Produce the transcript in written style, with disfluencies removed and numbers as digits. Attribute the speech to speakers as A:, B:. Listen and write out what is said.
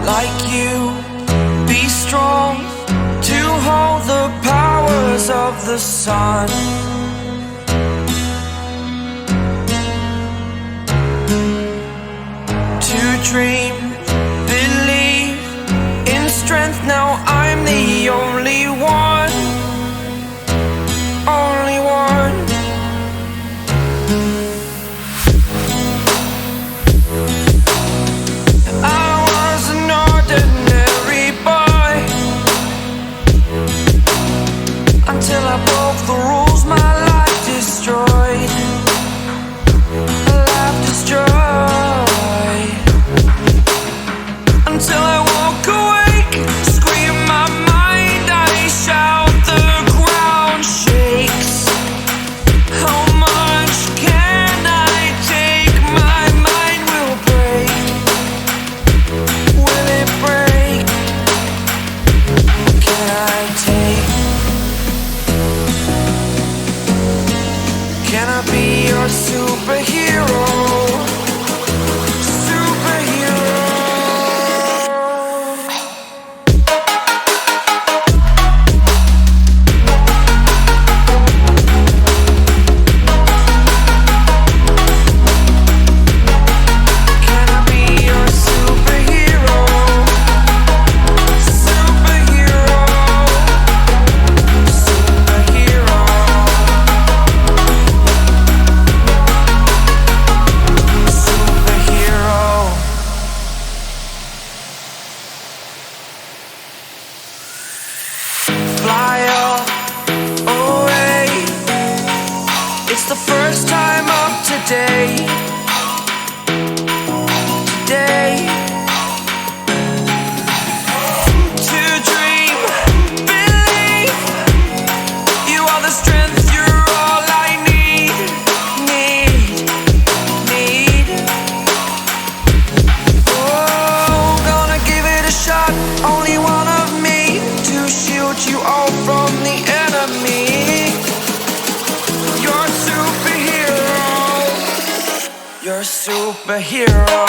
A: Like you, be strong to hold the powers of the sun. To dream, believe in strength. Now I'm the only one, only one. Until I broke the rules, my life destroyed. Life destroyed. Until I walk awake, scream my mind, I shout, the ground shakes. How much can I take? My mind will break. Will it break? Can I take? Can I be your superhero? Superhero. Can I be your superhero? Superhero. Superhero. Fly up, away. It's the first time of today. Today. To dream, believe. You are the strength, you're all I need. Need. Oh, gonna give it a shot. Only one of me to shield you all from the enemy. You're a superhero. You're a superhero.